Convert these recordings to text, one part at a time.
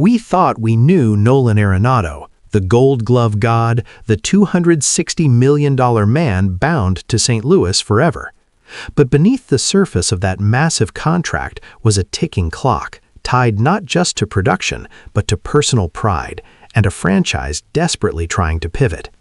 We thought we knew Nolan Arenado, the Gold Glove god, the $260 million man bound to St. Louis forever. But beneath the surface of that massive contract was a ticking clock, tied not just to production, but to personal pride, and a franchise desperately trying to pivot.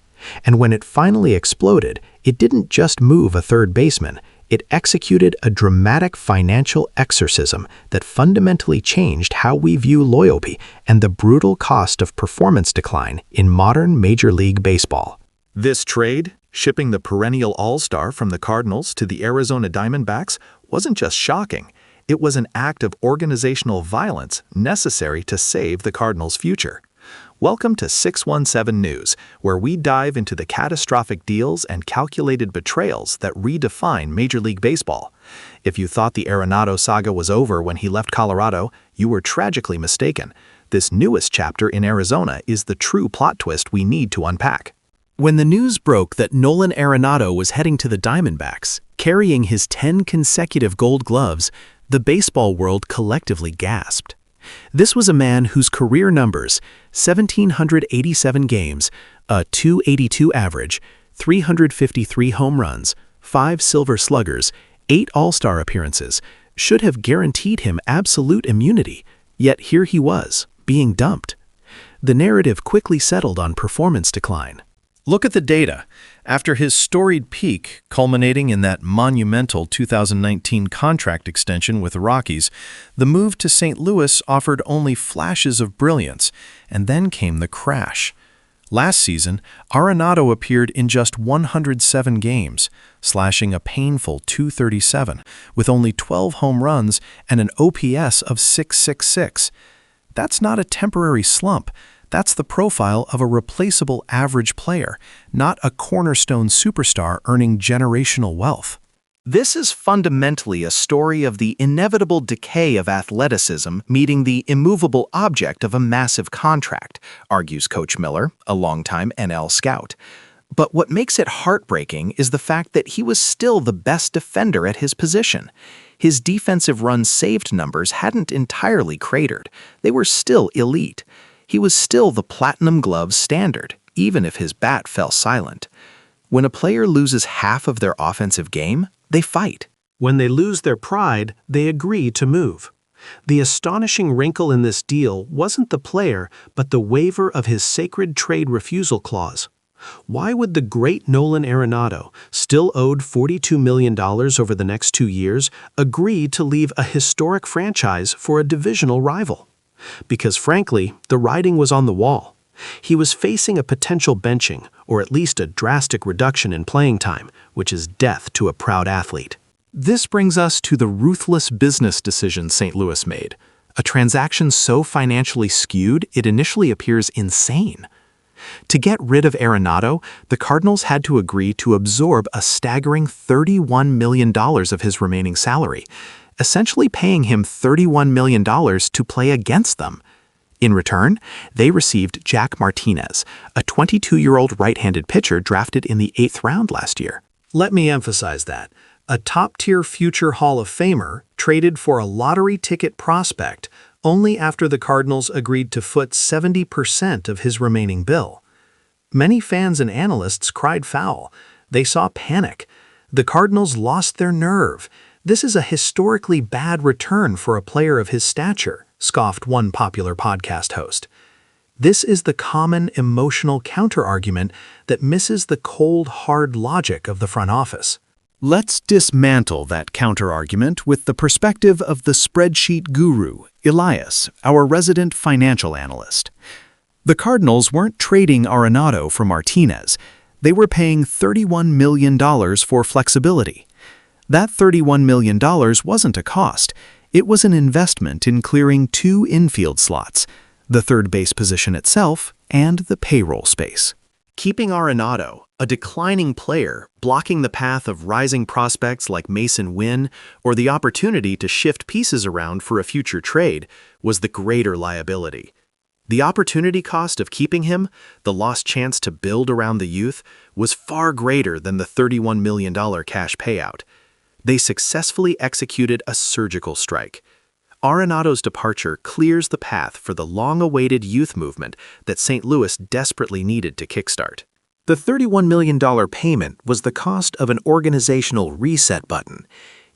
And when it finally exploded, it didn't just move a third baseman, it executed a dramatic financial exorcism that fundamentally changed how we view loyalty and the brutal cost of performance decline in modern Major League Baseball. This trade, shipping the perennial all-star from the Cardinals to the Arizona Diamondbacks, wasn't just shocking. It was an act of organizational violence necessary to save the Cardinals' future. Welcome to 617 News, where we dive into the catastrophic deals and calculated betrayals that redefine Major League Baseball. If you thought the Arenado saga was over when he left Colorado, you were tragically mistaken. This newest chapter in Arizona is the true plot twist we need to unpack. When the news broke that Nolan Arenado was heading to the Diamondbacks, carrying his 10 consecutive Gold Gloves, the baseball world collectively gasped. This was a man whose career numbers, 1,787 games, a .282 average, 353 home runs, 5 Silver Sluggers, 8 All-Star appearances, should have guaranteed him absolute immunity, yet here he was, being dumped. The narrative quickly settled on performance decline. Look at the data. After his storied peak, culminating in that monumental 2019 contract extension with the Rockies, the move to St. Louis offered only flashes of brilliance, and then came the crash. Last season, Arenado appeared in just 107 games, slashing a painful .237, with only 12 home runs and an OPS of .666. That's not a temporary slump. That's the profile of a replaceable average player, not a cornerstone superstar earning generational wealth. This is fundamentally a story of the inevitable decay of athleticism meeting the immovable object of a massive contract, argues Coach Miller, a longtime NL scout. But what makes it heartbreaking is the fact that he was still the best defender at his position. His defensive runs saved numbers hadn't entirely cratered. They were still elite. He was still the Platinum Glove standard, even if his bat fell silent. When a player loses half of their offensive game, they fight. When they lose their pride, they agree to move. The astonishing wrinkle in this deal wasn't the player, but the waiver of his sacred trade refusal clause. Why would the great Nolan Arenado, still owed $42 million over the next 2 years, agree to leave a historic franchise for a divisional rival? Because frankly, the writing was on the wall. He was facing a potential benching, or at least a drastic reduction in playing time, which is death to a proud athlete. This brings us to the ruthless business decision St. Louis made. A transaction so financially skewed, it initially appears insane. To get rid of Arenado, the Cardinals had to agree to absorb a staggering $31 million of his remaining salary, essentially paying him $31 million to play against them. In return, they received Jack Martinez, a 22-year-old right-handed pitcher drafted in the 8th round last year. Let me emphasize that. A top-tier future Hall of Famer traded for a lottery ticket prospect only after the Cardinals agreed to foot 70% of his remaining bill. Many fans and analysts cried foul. They saw panic. The Cardinals lost their nerve. This is a historically bad return for a player of his stature, scoffed one popular podcast host. This is the common emotional counterargument that misses the cold, hard logic of the front office. Let's dismantle that counterargument with the perspective of the spreadsheet guru, Elias, our resident financial analyst. The Cardinals weren't trading Arenado for Martinez. They were paying $31 million for flexibility. That $31 million wasn't a cost. It was an investment in clearing 2 infield slots, the third base position itself and the payroll space. Keeping Arenado, a declining player, blocking the path of rising prospects like Mason Wynn, or the opportunity to shift pieces around for a future trade, was the greater liability. The opportunity cost of keeping him, the lost chance to build around the youth, was far greater than the $31 million cash payout. They successfully executed a surgical strike. Arenado's departure clears the path for the long-awaited youth movement that St. Louis desperately needed to kickstart. The $31 million payment was the cost of an organizational reset button.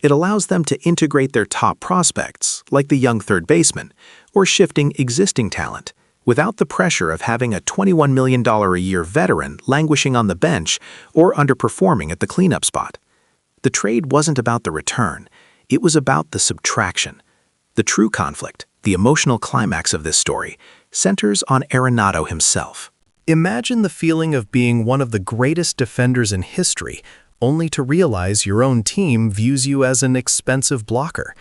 It allows them to integrate their top prospects, like the young third baseman, or shifting existing talent, without the pressure of having a $21 million a year veteran languishing on the bench or underperforming at the cleanup spot. The trade wasn't about the return, it was about the subtraction. The true conflict, the emotional climax of this story, centers on Arenado himself. Imagine the feeling of being one of the greatest defenders in history, only to realize your own team views you as an expensive blocker.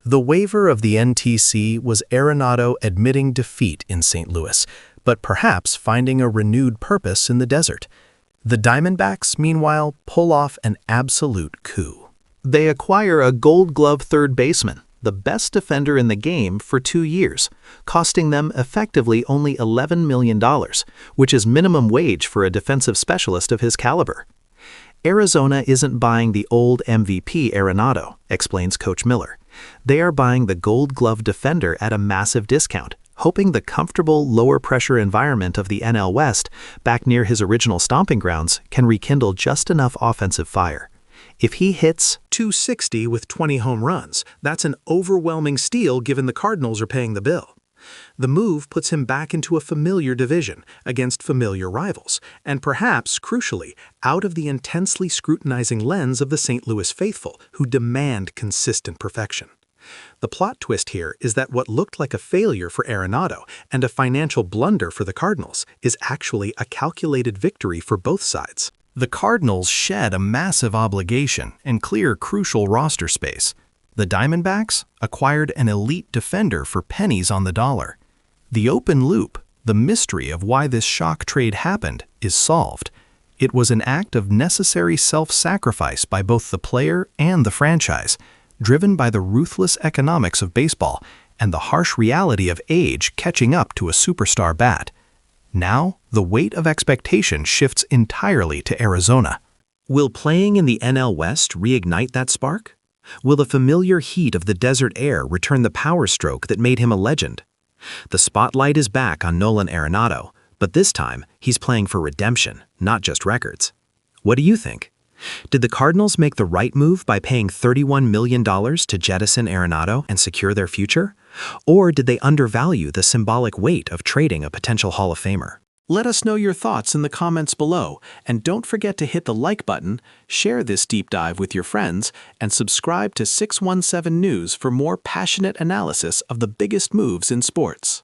The waiver of the NTC was Arenado admitting defeat in St. Louis, but perhaps finding a renewed purpose in the desert. The Diamondbacks, meanwhile, pull off an absolute coup. They acquire a Gold Glove third baseman, the best defender in the game, for 2 years, costing them effectively only $11 million, which is minimum wage for a defensive specialist of his caliber. Arizona isn't buying the old MVP Arenado, explains Coach Miller. They are buying the Gold Glove defender at a massive discount, hoping the comfortable, lower-pressure environment of the NL West, back near his original stomping grounds, can rekindle just enough offensive fire. If he hits .260 with 20 home runs, that's an overwhelming steal given the Cardinals are paying the bill. The move puts him back into a familiar division against familiar rivals, and perhaps, crucially, out of the intensely scrutinizing lens of the St. Louis faithful, who demand consistent perfection. The plot twist here is that what looked like a failure for Arenado and a financial blunder for the Cardinals is actually a calculated victory for both sides. The Cardinals shed a massive obligation and clear crucial roster space. The Diamondbacks acquired an elite defender for pennies on the dollar. The open loop, the mystery of why this shock trade happened, is solved. It was an act of necessary self-sacrifice by both the player and the franchise, driven by the ruthless economics of baseball and the harsh reality of age catching up to a superstar bat. Now, the weight of expectation shifts entirely to Arizona. Will playing in the NL West reignite that spark? Will the familiar heat of the desert air return the power stroke that made him a legend? The spotlight is back on Nolan Arenado, but this time he's playing for redemption, not just records. What do you think? Did the Cardinals make the right move by paying $31 million to jettison Arenado and secure their future? Or did they undervalue the symbolic weight of trading a potential Hall of Famer? Let us know your thoughts in the comments below, and don't forget to hit the like button, share this deep dive with your friends, and subscribe to 617 News for more passionate analysis of the biggest moves in sports.